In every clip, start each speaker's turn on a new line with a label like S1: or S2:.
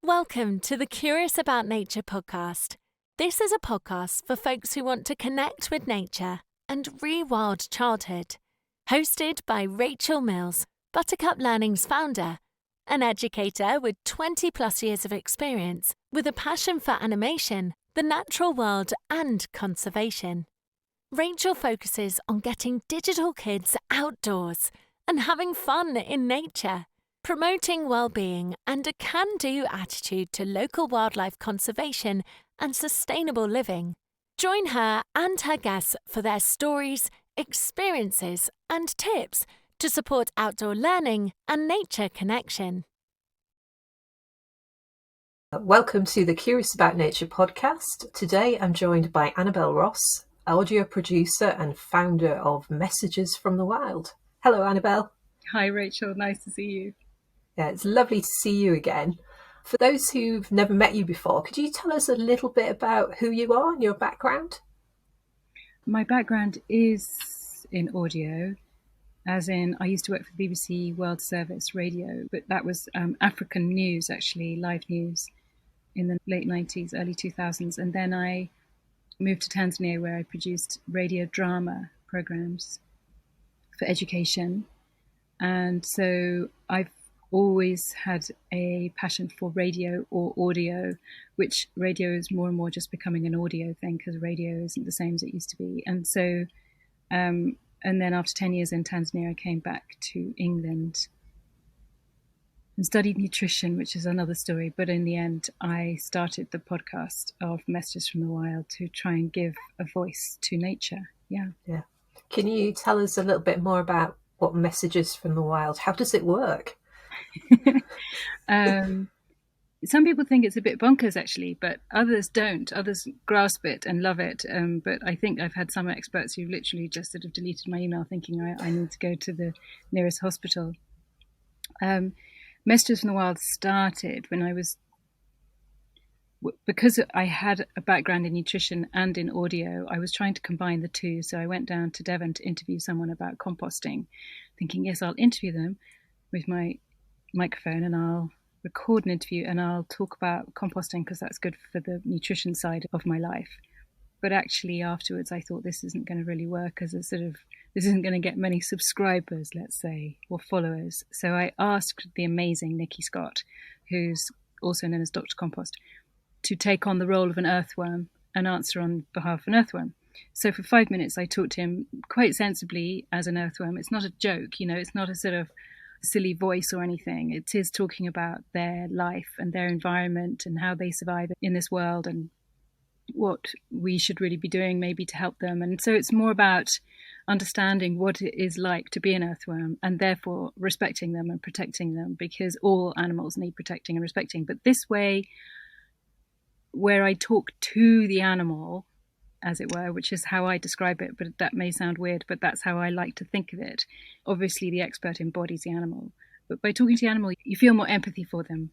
S1: Welcome to the Curious About Nature podcast. This is a podcast for folks who want to connect with nature and rewild childhood. Hosted by Rachel Mills, Buttercup Learning's founder, an educator with 20 plus years of experience with a passion for animation, the natural world and conservation. Rachel focuses on getting digital kids outdoors and having fun in nature, promoting well-being and a can-do attitude to local wildlife conservation and sustainable living. Join her and her guests for their stories, experiences, and tips to support outdoor learning and nature connection.
S2: Welcome to the Curious About Nature podcast. Today I'm joined by Annabel Ross, audio producer and founder of Messages from the Wild. Hello, Annabel.
S3: Hi, Rachel. Nice to see you.
S2: Yeah, it's lovely to see you again. For those who've never met you before, could you tell us a little bit about who you are and your background?
S3: My background is in audio, as in I used to work for the BBC World Service Radio, but that was African news, actually, live news in the late 90s, early 2000s. And then I moved to Tanzania where I produced radio drama programs for education. And so I've always had a passion for radio or audio, which radio is more and more just becoming an audio thing because radio isn't the same as it used to be. And so, and then after 10 years in Tanzania, I came back to England and studied nutrition, which is another story. But in the end, I started the podcast of Messages from the Wild to try and give a voice to nature. Yeah.
S2: Can you tell us a little bit more about what Messages from the Wild? How does it work?
S3: Some people think it's a bit bonkers, actually, but others don't. Others grasp it and love it. But I think I've had some experts who've literally just sort of deleted my email thinking I need to go to the nearest hospital. Messages from the Wild started when because I had a background in nutrition and in audio, I was trying to combine the two. So I went down to Devon to interview someone about composting, thinking, yes, I'll interview them with my microphone and I'll record an interview and I'll talk about composting because that's good for the nutrition side of my life. But actually afterwards I thought this isn't going to really work as this isn't going to get many subscribers, let's say, or followers. So I asked the amazing Nikki Scott, who's also known as Dr. Compost, to take on the role of an earthworm and answer on behalf of an earthworm. So for 5 minutes I talked to him quite sensibly as an earthworm. It's not a joke, it's not a sort of silly voice or anything. It is talking about their life and their environment and how they survive in this world and what we should really be doing maybe to help them. And so it's more about understanding what it is like to be an earthworm and therefore respecting them and protecting them, because all animals need protecting and respecting. But this way, where I talk to the animal, as it were, which is how I describe it, but that may sound weird, but that's how I like to think of it. Obviously, the expert embodies the animal, but by talking to the animal, you feel more empathy for them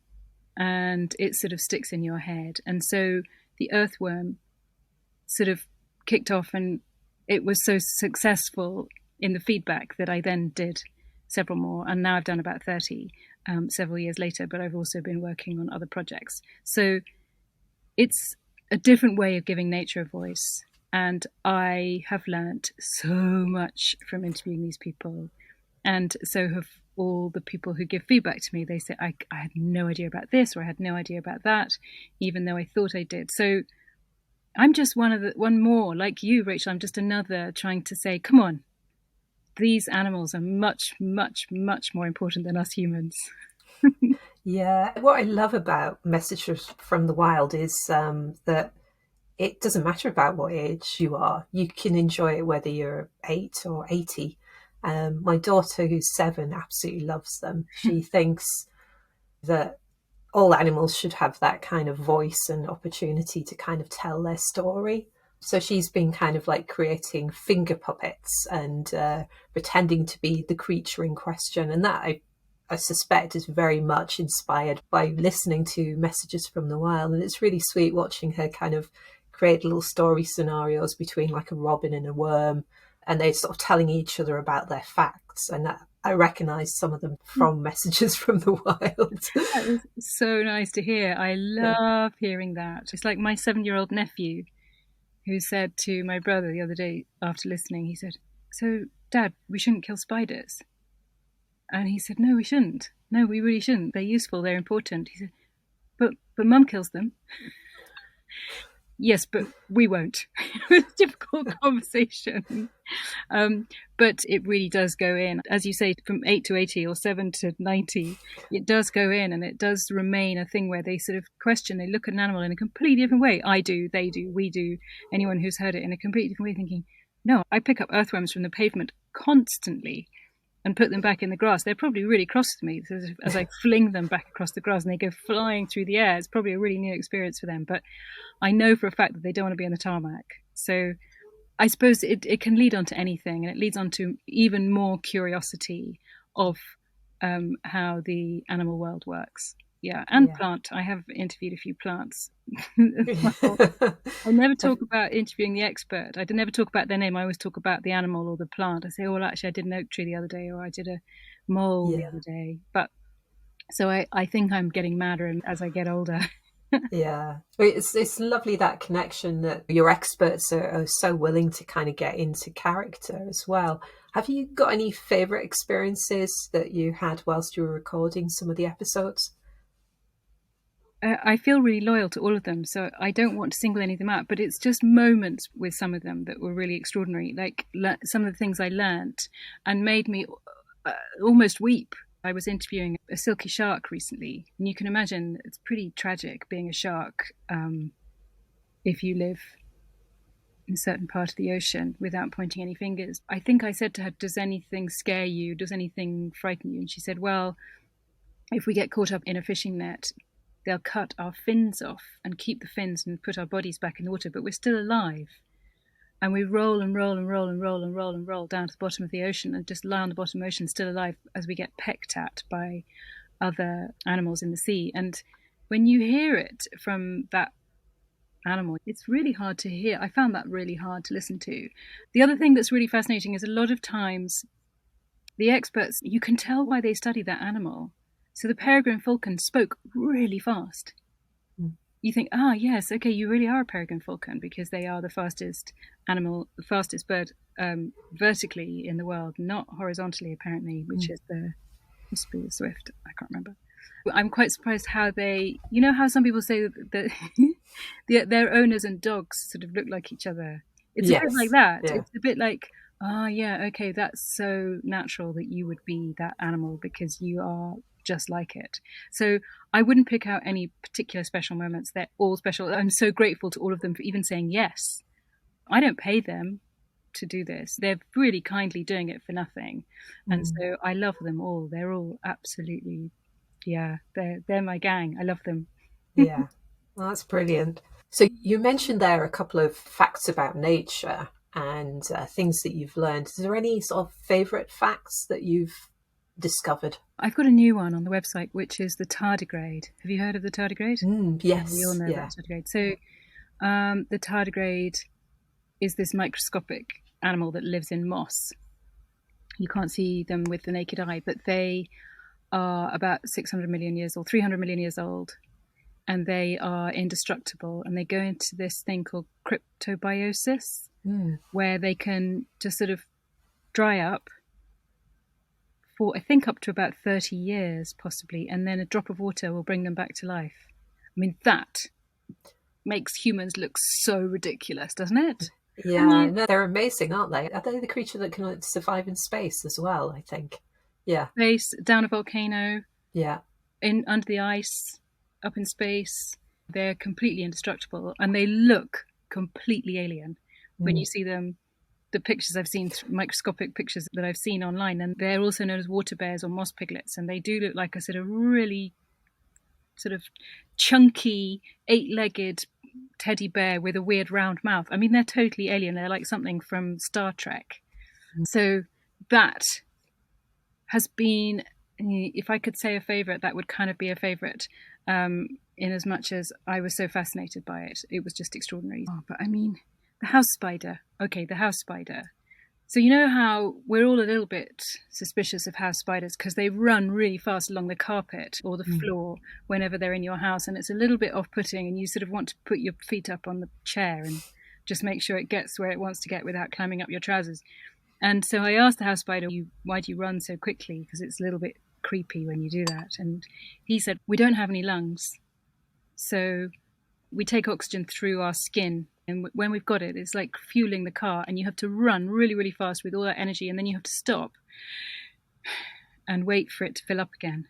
S3: and it sort of sticks in your head. And so the earthworm sort of kicked off and it was so successful in the feedback that I then did several more. And now I've done about 30 several years later, but I've also been working on other projects. So it's a different way of giving nature a voice. And I have learnt so much from interviewing these people. And so have all the people who give feedback to me. They say, I had no idea about this, or I had no idea about that, even though I thought I did. So I'm just one more, like you, Rachel. I'm just another trying to say, come on, these animals are much, much, much more important than us humans.
S2: Yeah, what I love about Messages from the Wild is that it doesn't matter about what age you are. You can enjoy it whether you're 8 or 80. My daughter, who's 7, absolutely loves them. She thinks that all animals should have that kind of voice and opportunity to kind of tell their story. So she's been kind of like creating finger puppets and pretending to be the creature in question. And that I suspect is very much inspired by listening to Messages from the Wild. And it's really sweet watching her kind of create little story scenarios between like a robin and a worm, and they're sort of telling each other about their facts. And I recognise some of them from messages from the wild.
S3: That is so nice to hear. I love hearing that. It's like my 7-year-old nephew who said to my brother the other day after listening, he said, "So, Dad, we shouldn't kill spiders." And he said, "No, we shouldn't. No, we really shouldn't. They're useful. They're important." He said, but Mum kills them." "Yes, but we won't." It was a difficult conversation. But it really does go in. As you say, from 8 to 80 or 7 to 90, it does go in, and it does remain a thing where they sort of question, they look at an animal in a completely different way. I do, they do, we do, anyone who's heard it in a completely different way, thinking, no, I pick up earthworms from the pavement constantly and put them back in the grass. They're probably really cross with me as I fling them back across the grass and they go flying through the air. It's probably a really new experience for them. But I know for a fact that they don't want to be on the tarmac. So I suppose it can lead on to anything, and it leads on to even more curiosity of how the animal world works. Yeah, and plant. I have interviewed a few plants. Well, I never talk about interviewing the expert. I never talk about their name. I always talk about the animal or the plant. I say, "Oh, well, actually, I did an oak tree the other day, or I did a mole the other day." But so I think I'm getting madder as I get older.
S2: Yeah, it's lovely, that connection, that your experts are so willing to kind of get into character as well. Have you got any favourite experiences that you had whilst you were recording some of the episodes?
S3: I feel really loyal to all of them, so I don't want to single any of them out, but it's just moments with some of them that were really extraordinary, like some of the things I learnt and made me almost weep. I was interviewing a silky shark recently, and you can imagine it's pretty tragic being a shark if you live in a certain part of the ocean, without pointing any fingers. I think I said to her, "Does anything scare you? Does anything frighten you?" And she said, "Well, if we get caught up in a fishing net, they'll cut our fins off and keep the fins and put our bodies back in the water, but we're still alive. And we roll and roll and roll and roll and roll and roll down to the bottom of the ocean and just lie on the bottom of the ocean still alive as we get pecked at by other animals in the sea." And when you hear it from that animal, it's really hard to hear. I found that really hard to listen to. The other thing that's really fascinating is a lot of times the experts, you can tell why they study that animal. So the peregrine falcon spoke really fast. You think, yes, okay, you really are a peregrine falcon, because they are the fastest animal, the fastest bird vertically in the world, not horizontally, apparently, which is must be the swift. I can't remember. I'm quite surprised how they, you know how some people say that their owners and dogs sort of look like each other. It's a bit like that. Yeah. It's a bit like, okay, that's so natural that you would be that animal because you are just like it. So I wouldn't pick out any particular special moments. They're all special. I'm so grateful to all of them for even saying yes. I don't pay them to do this. They're really kindly doing it for nothing. And so I love them all. They're all absolutely, they're my gang. I love them.
S2: Yeah, well, that's brilliant. So you mentioned there a couple of facts about nature and things that you've learned. Is there any sort of favourite facts that you've discovered?
S3: I've got a new one on the website, which is the tardigrade. Have you heard of the tardigrade?
S2: Yes.
S3: We all know about tardigrade. So the tardigrade is this microscopic animal that lives in moss. You can't see them with the naked eye, but they are about 600 million years old, 300 million years old, and they are indestructible. And they go into this thing called cryptobiosis, where they can just sort of dry up for, I think, up to about 30 years, possibly, and then a drop of water will bring them back to life. I mean, that makes humans look so ridiculous, doesn't it?
S2: Yeah, no, they're amazing, aren't they? Are they the creature that can survive in space as well, I think? Yeah.
S3: Space, down a volcano.
S2: Yeah.
S3: Under the ice, up in space. They're completely indestructible, and they look completely alien when you see them. The pictures I've seen, microscopic pictures that I've seen online, and they're also known as water bears or moss piglets, and they do look like a sort of really sort of chunky, 8-legged teddy bear with a weird round mouth. I mean, they're totally alien. They're like something from Star Trek. So that has been, if I could say a favourite, that would kind of be a favourite, in as much as I was so fascinated by it. It was just extraordinary. But I mean, the house spider. Okay, the house spider. So you know how we're all a little bit suspicious of house spiders because they run really fast along the carpet or the floor whenever they're in your house, and it's a little bit off-putting, and you sort of want to put your feet up on the chair and just make sure it gets where it wants to get without climbing up your trousers. And so I asked the house spider, why do you run so quickly? Because it's a little bit creepy when you do that. And he said, we don't have any lungs. So we take oxygen through our skin. And when we've got it, it's like fueling the car, and you have to run really, really fast with all that energy, and then you have to stop and wait for it to fill up again.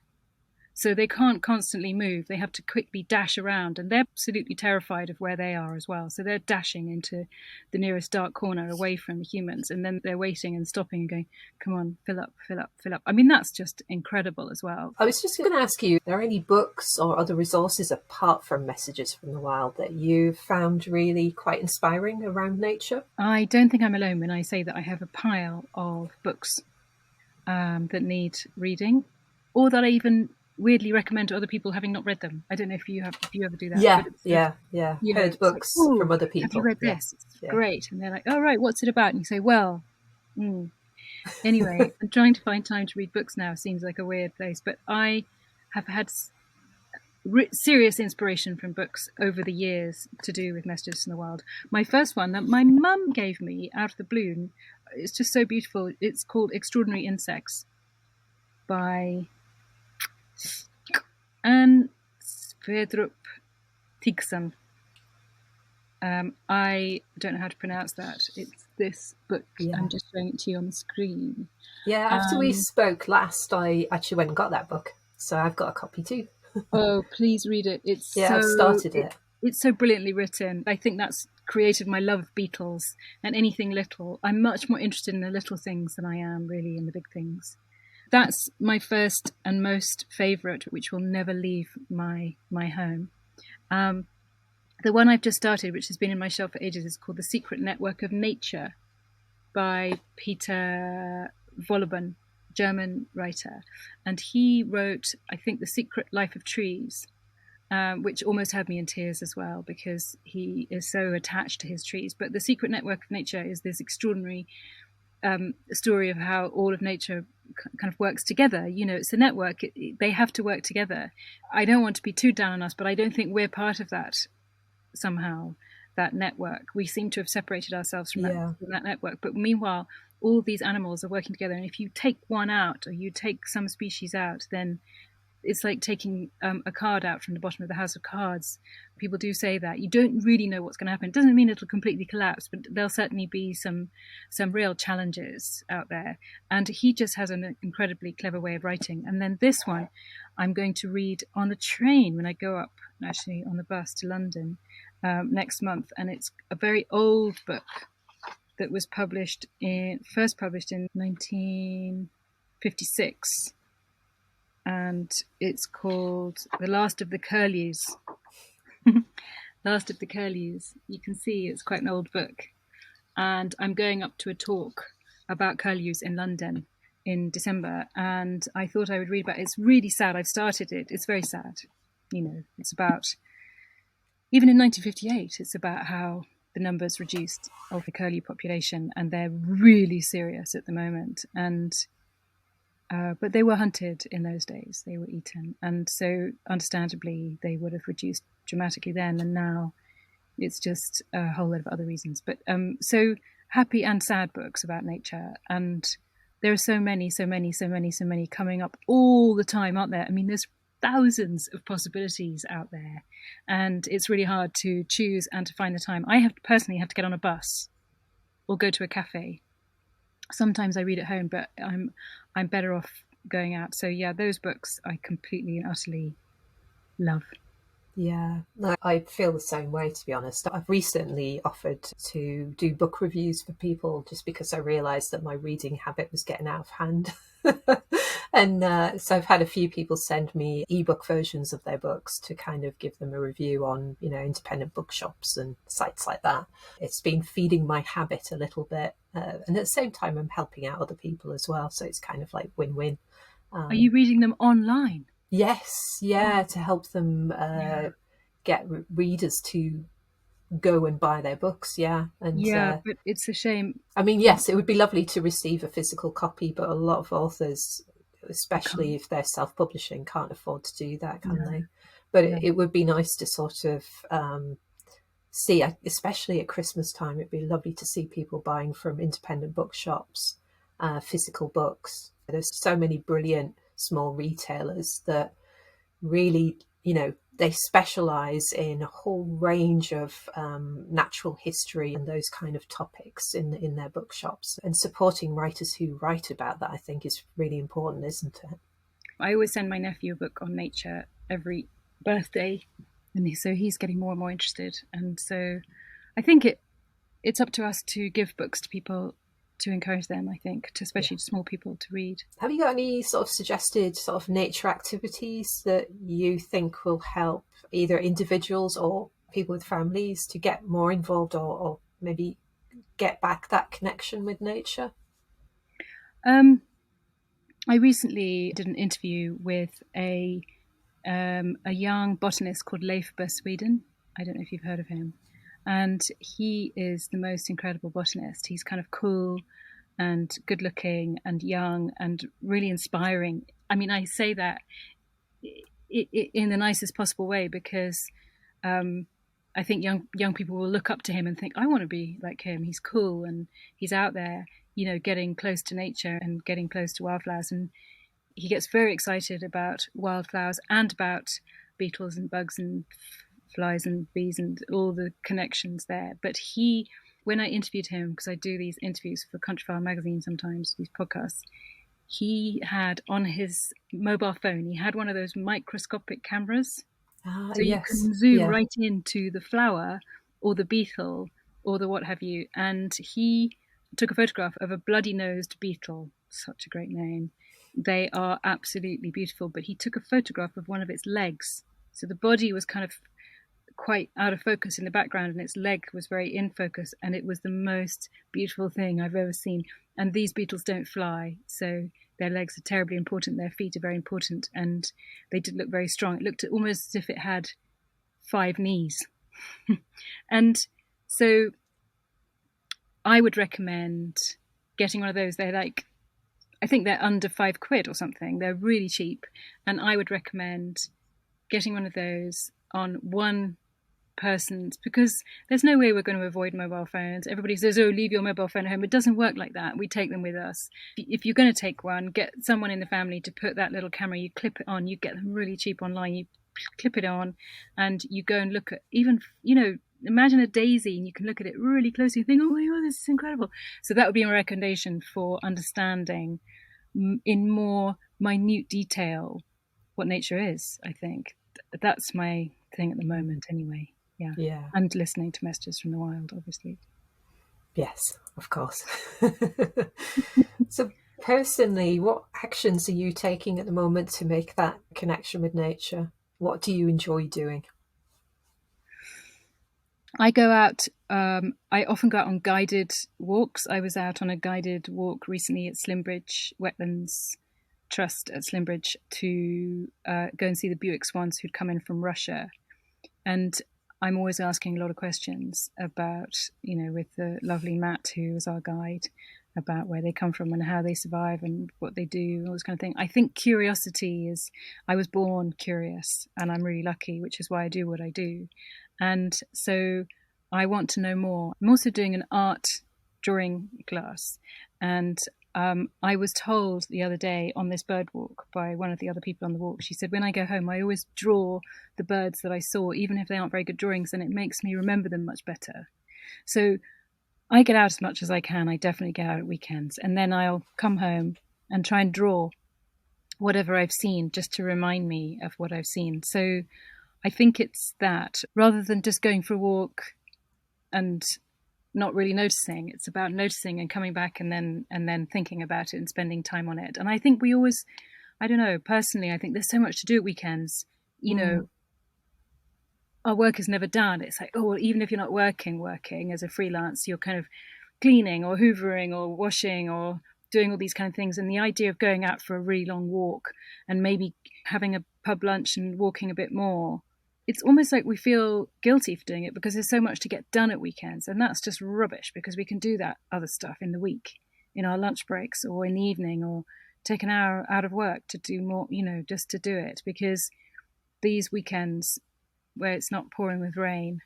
S3: So they can't constantly move. They have to quickly dash around, and they're absolutely terrified of where they are as well. So they're dashing into the nearest dark corner away from the humans, and then they're waiting and stopping and going, come on, fill up, fill up, fill up. I mean, that's just incredible as well.
S2: I was just going to ask you, are there any books or other resources apart from Messages from the Wild that you found really quite inspiring around nature?
S3: I don't think I'm alone when I say that I have a pile of books that need reading, or that I even weirdly recommend to other people having not read them. I don't know if you ever do that.
S2: Yeah. Heard books like, from other people.
S3: Have you read this? It's great. And they're like, oh, right, what's it about? And you say, well, anyway, I'm trying to find time to read books now. Seems like a weird place, but I have had serious inspiration from books over the years to do with Messages from the Wild. My first one that my mum gave me out of the blue, it's just so beautiful. It's called Extraordinary Insects by Anne Sverdrup Tigson. I don't know how to pronounce that. It's this book. Yeah. I'm just showing it to you on the screen.
S2: Yeah, after we spoke last, I actually went and got that book. So I've got a copy too.
S3: Oh, please read it.
S2: I've started it.
S3: It's so brilliantly written. I think that's created my love of beetles and anything little. I'm much more interested in the little things than I am really in the big things. That's my first and most favourite, which will never leave my home. The one I've just started, which has been in my shelf for ages, is called The Secret Network of Nature by Peter Wohlleben, German writer. And he wrote, I think, The Secret Life of Trees, which almost had me in tears as well, because he is so attached to his trees. But The Secret Network of Nature is this extraordinary story of how all of nature kind of works together. You know, it's a network. They have to work together. I don't want to be too down on us, but I don't think we're part of that somehow, that network. We seem to have separated ourselves from that network. But meanwhile, all these animals are working together. And if you take one out, or you take some species out, then it's like taking a card out from the bottom of the house of cards. People do say that. You don't really know what's going to happen. It doesn't mean it'll completely collapse, but there'll certainly be some real challenges out there. And he just has an incredibly clever way of writing. And then this one I'm going to read on the train when I go up, actually on the bus to London next month. And it's a very old book that was first published in 1956. And it's called The Last of the Curlews. Last of the Curlews. You can see it's quite an old book. And I'm going up to a talk about curlews in London in December. And I thought I would read about it. It's really sad. I've started it. It's very sad. You know, it's about, even in 1958, it's about how the numbers reduced of the curlew population. And they're really serious at the moment. And but they were hunted in those days. They were eaten. And so understandably, they would have reduced dramatically then. And now it's just a whole lot of other reasons. But so happy and sad books about nature. And there are so many coming up all the time, aren't there? I mean, there's thousands of possibilities out there. And it's really hard to choose and to find the time. I personally have to get on a bus or go to a cafe. Sometimes I read at home, but I'm better off going out. So yeah, those books I completely and utterly love.
S2: Yeah, no, I feel the same way, to be honest. I've recently offered to do book reviews for people just because I realised that my reading habit was getting out of hand. And so I've had a few people send me ebook versions of their books to kind of give them a review on, you know, independent bookshops and sites like that. It's been feeding my habit a little bit. And at the same time, I'm helping out other people as well. So it's kind of like win-win.
S3: Are you reading them online?
S2: Yes, to help them get readers to go and buy their books. Yeah. And
S3: Yeah, but it's a shame.
S2: I mean, yes, it would be lovely to receive a physical copy, but a lot of authors,
S3: You
S2: especially
S3: can't.
S2: if they're self-publishing, can't afford to do that, can
S3: No,
S2: they? But
S3: no.
S2: it would be nice to sort of see, especially at Christmas time, it'd be lovely to see people buying from independent bookshops, physical books. There's so many brilliant small retailers that really, they specialize in a whole range of natural history and those kind of topics in their bookshops. And supporting writers who write about that, I think, is really important, isn't it?
S3: I always send my nephew a book on nature every birthday, and so he's getting more and more interested. And so I think it's up to us to give books to people, to encourage them, I think, to
S2: Yeah.
S3: especially small people to read.
S2: Have you got any sort of suggested sort of nature activities that you think will help either individuals or people with families to get more involved, or maybe get back that connection with nature?
S3: I recently did an interview with a young botanist called Leif Sweden. I don't know if you've heard of him. And he is the most incredible botanist. He's kind of cool and good looking and young and really inspiring. I mean, I say that in the nicest possible way, because I think young people will look up to him and think, I want to be like him. He's cool and he's out there, getting close to nature and getting close to wildflowers. And he gets very excited about wildflowers and about beetles and bugs and flies and bees and all the connections there. But when I interviewed him, because I do these interviews for Countryfile magazine sometimes, these podcasts, he had on his mobile phone, he had one of those microscopic cameras. So you
S2: Yes.
S3: can zoom
S2: Yeah.
S3: right into the flower or the beetle or the what have you. And he took a photograph of a bloody-nosed beetle. Such a great name. They are absolutely beautiful. But he took a photograph of one of its legs. So the body was kind of quite out of focus in the background, and its leg was very in focus. And it was the most beautiful thing I've ever seen. And these beetles don't fly, so their legs are terribly important. Their feet are very important, and they did look very strong. It looked almost as if it had 5 knees. And so I would recommend getting one of those. They're like, I think they're under £5 or something. They're really cheap. And I would recommend getting one of those on one person's, because there's no way we're going to avoid mobile phones. Everybody says, oh, leave your mobile phone at home. It doesn't work like that. We take them with us. If you're going to take one, get someone in the family to put that little camera. You clip it on. You get them really cheap online. You clip it on and you go and look at, even, imagine a daisy, and you can look at it really closely and think, oh my God, this is incredible. So that would be my recommendation for understanding in more minute detail what nature is. I think that's my thing at the moment anyway.
S2: Yeah.
S3: And listening to messages from the wild, obviously.
S2: Yes, of course. So personally, what actions are you taking at the moment to make that connection with nature? What do you enjoy doing?
S3: I go out, I often go out on guided walks. I was out on a guided walk recently at Slimbridge Wetlands Trust at Slimbridge to go and see the Buick swans who'd come in from Russia. And I'm always asking a lot of questions about, with the lovely Matt, who was our guide, about where they come from and how they survive and what they do, all this kind of thing. I think curiosity I was born curious, and I'm really lucky, which is why I do what I do. And so I want to know more. I'm also doing an art drawing class, and I was told the other day on this bird walk by one of the other people on the walk, she said, when I go home, I always draw the birds that I saw, even if they aren't very good drawings, and it makes me remember them much better. So I get out as much as I can. I definitely get out at weekends. And then I'll come home and try and draw whatever I've seen just to remind me of what I've seen. So I think it's that, rather than just going for a walk and not really noticing. It's about noticing and coming back and then thinking about it and spending time on it. And I think we always, I don't know, personally, I think there's so much to do at weekends. Our work is never done. It's like, oh, well, even if you're not working as a freelance, you're kind of cleaning or hoovering or washing or doing all these kind of things. And the idea of going out for a really long walk and maybe having a pub lunch and walking a bit more it's almost like we feel guilty for doing it because there's so much to get done at weekends. And that's just rubbish, because we can do that other stuff in the week, in our lunch breaks or in the evening, or take an hour out of work to do more, just to do it. Because these weekends where it's not pouring with rain,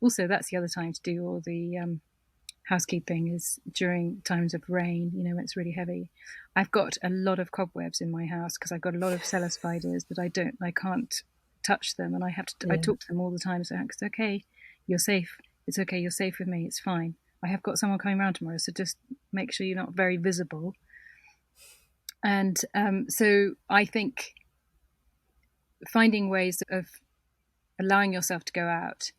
S3: also that's the other time to do all the housekeeping, is during times of rain, when it's really heavy. I've got a lot of cobwebs in my house because I've got a lot of cellar spiders that I can't touch them, and I have to. I talk to them all the time. So it's okay, you're safe. It's okay, you're safe with me. It's fine. I have got someone coming around tomorrow, so just make sure you're not very visible. And so I think finding ways of allowing yourself to go out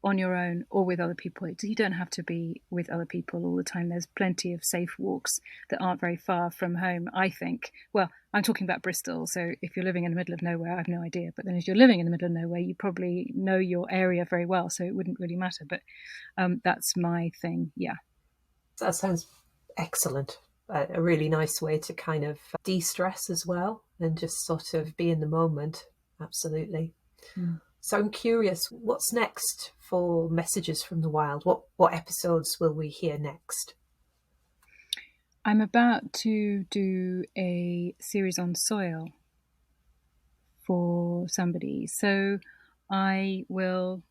S3: on your own or with other people. You don't have to be with other people all the time. There's plenty of safe walks that aren't very far from home, I think. Well, I'm talking about Bristol, so if you're living in the middle of nowhere, I have no idea. But then if you're living in the middle of nowhere, you probably know your area very well, so it wouldn't really matter. But that's my thing, yeah.
S2: That sounds excellent. A really nice way to kind of de-stress as well and just sort of be in the moment. Absolutely. Mm. So I'm curious, what's next for Messages from the Wild? What episodes will we hear next?
S3: I'm about to do a series on soil for somebody. So I will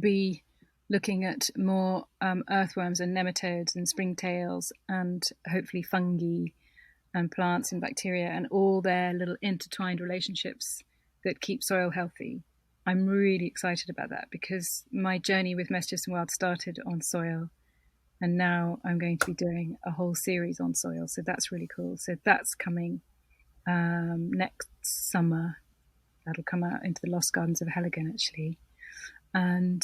S3: be looking at more earthworms and nematodes and springtails and hopefully fungi and plants and bacteria and all their little intertwined relationships that keep soil healthy. I'm really excited about that because my journey with Messages from the Wild started on soil, and now I'm going to be doing a whole series on soil. So that's really cool. So that's coming next summer. That'll come out into the Lost Gardens of Halligan, actually. And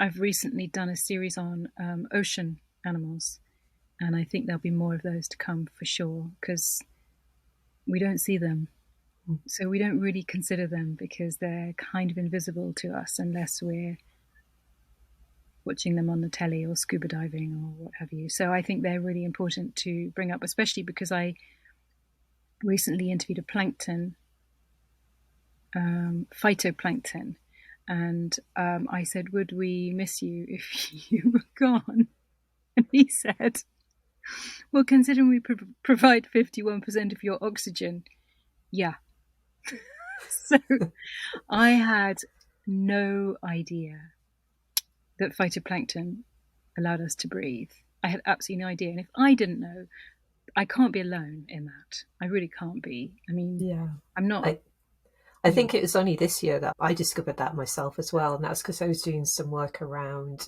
S3: I've recently done a series on ocean animals, and I think there'll be more of those to come for sure, because we don't see them. So we don't really consider them because they're kind of invisible to us unless we're watching them on the telly or scuba diving or what have you. So I think they're really important to bring up, especially because I recently interviewed a plankton, phytoplankton, and I said, would we miss you if you were gone? And he said, well, considering we provide 51% of your oxygen, yeah. So I had no idea that phytoplankton allowed us to breathe. I had absolutely no idea. And if I didn't know, I can't be alone in that. I really can't be. I mean, yeah. I'm not...
S2: I think it was only this year that I discovered that myself as well. And that's because I was doing some work around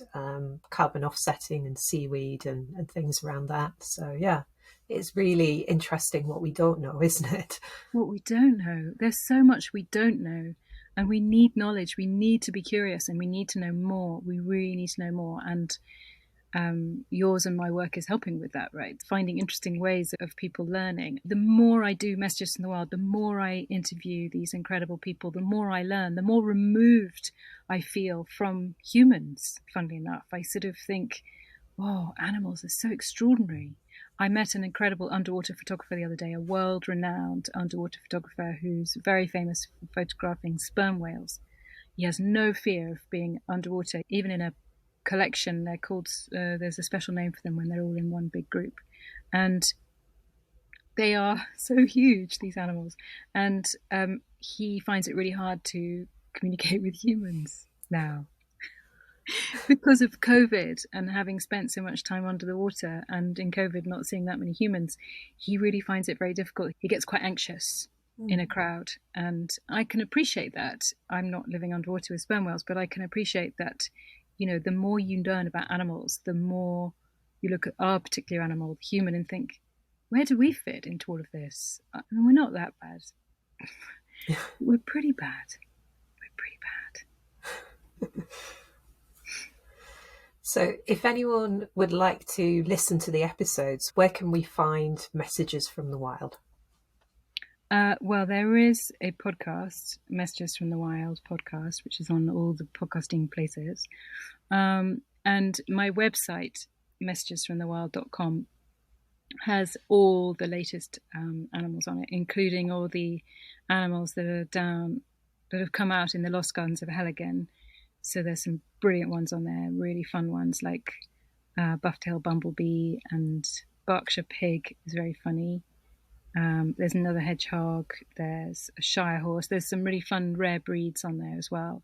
S2: carbon offsetting and seaweed and things around that. So, yeah, it's really interesting what we don't know, isn't it?
S3: What we don't know. There's so much we don't know. And we need knowledge. We need to be curious and we need to know more. We really need to know more. And yours and my work is helping with that, right? Finding interesting ways of people learning. The more I do Messages from the Wild, the more I interview these incredible people, the more I learn, the more removed I feel from humans, funnily enough. I sort of think, oh, animals are so extraordinary. I met an incredible underwater photographer the other day, a world-renowned underwater photographer who's very famous for photographing sperm whales. He has no fear of being underwater, even in a collection. They're called, there's a special name for them when they're all in one big group. And they are so huge, these animals. And he finds it really hard to communicate with humans now. Because of COVID and having spent so much time under the water and in COVID not seeing that many humans, he really finds it very difficult. He gets quite anxious in a crowd. And I can appreciate that. I'm not living underwater with sperm whales, but I can appreciate that, the more you learn about animals, the more you look at our particular animal, the human, and think, where do we fit into all of this? I mean, we're not that bad. We're pretty bad. We're pretty bad.
S2: So if anyone would like to listen to the episodes, where can we find Messages from the Wild?
S3: Well, there is a podcast, Messages from the Wild podcast, which is on all the podcasting places. And my website, messagesfromthewild.com, has all the latest animals on it, including all the animals that are down that have come out in the Lost Gardens of Helligan. So there's some brilliant ones on there, really fun ones like Buff-tailed Bumblebee, and Berkshire Pig is very funny. There's another hedgehog, there's a Shire horse, there's some really fun rare breeds on there as well.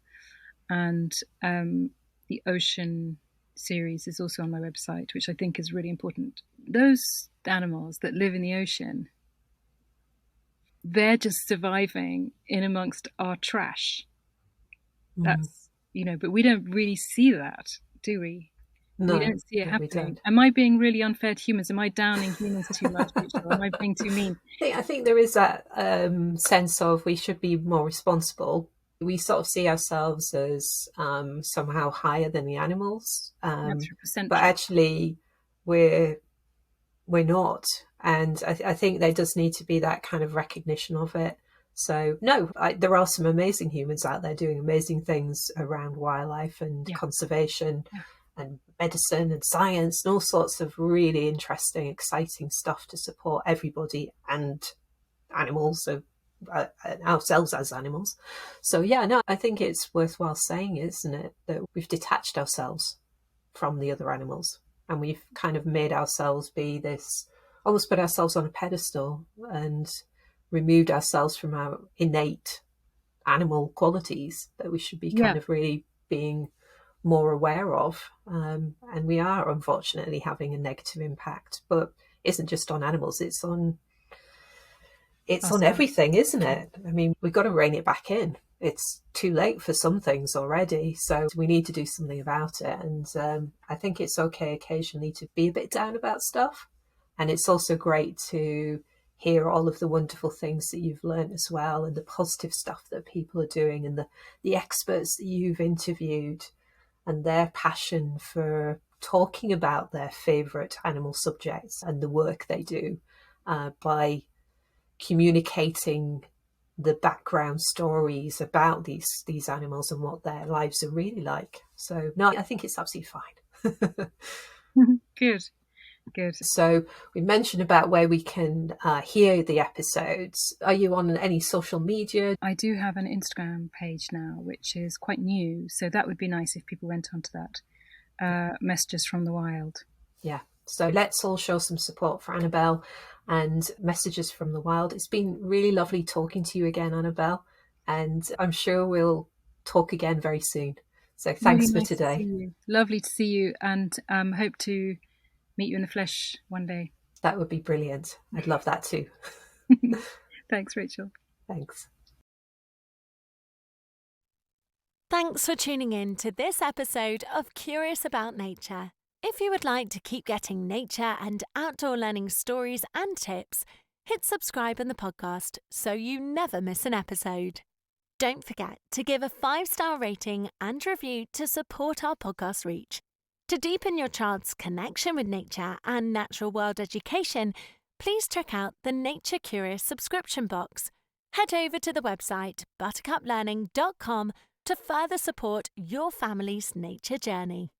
S3: And the Ocean series is also on my website, which I think is really important. Those animals that live in the ocean, they're just surviving in amongst our trash. That's, but we don't really see that, do we?
S2: No,
S3: we don't see it
S2: no, we
S3: happening.
S2: don't.
S3: Am I being really unfair to humans? Am I downing humans too much, Rachel? Am I being too mean?
S2: I think there is that sense of we should be more responsible. We sort of see ourselves as somehow higher than the animals, but actually we're not. And I think there does need to be that kind of recognition of it. So no, there are some amazing humans out there doing amazing things around wildlife and conservation and medicine and science and all sorts of really interesting, exciting stuff to support everybody and animals, so ourselves as animals. So yeah, no, I think it's worthwhile saying, isn't it, that we've detached ourselves from the other animals and we've kind of made ourselves be this, almost put ourselves on a pedestal and removed ourselves from our innate animal qualities that we should be kind of really being more aware of. And we are unfortunately having a negative impact, but it isn't just on animals, it's on everything, isn't it? I mean, we've got to rein it back in. It's too late for some things already, so we need to do something about it. And I think it's okay occasionally to be a bit down about stuff. And it's also great to hear all of the wonderful things that you've learned as well, and the positive stuff that people are doing, and the experts that you've interviewed and their passion for talking about their favourite animal subjects and the work they do by communicating the background stories about these animals and what their lives are really like. So no, I think it's absolutely fine.
S3: Good.
S2: So we mentioned about where we can hear the episodes. Are you on any social media?
S3: I do have an Instagram page now, which is quite new. So that would be nice if people went onto that. Messages from the Wild.
S2: Yeah. So let's all show some support for Annabel and Messages from the Wild. It's been really lovely talking to you again, Annabel. And I'm sure we'll talk again very soon. So thanks
S3: really
S2: for today.
S3: To see you. Lovely to see you, and hope to meet you in the flesh one day.
S2: That would be brilliant. I'd love that too.
S3: Thanks, Rachel.
S2: Thanks.
S1: Thanks for tuning in to this episode of Curious About Nature. If you would like to keep getting nature and outdoor learning stories and tips, hit subscribe in the podcast so you never miss an episode. Don't forget to give a 5-star rating and review to support our podcast reach. To deepen your child's connection with nature and natural world education, please check out the Nature Curious subscription box. Head over to the website buttercuplearning.com to further support your family's nature journey.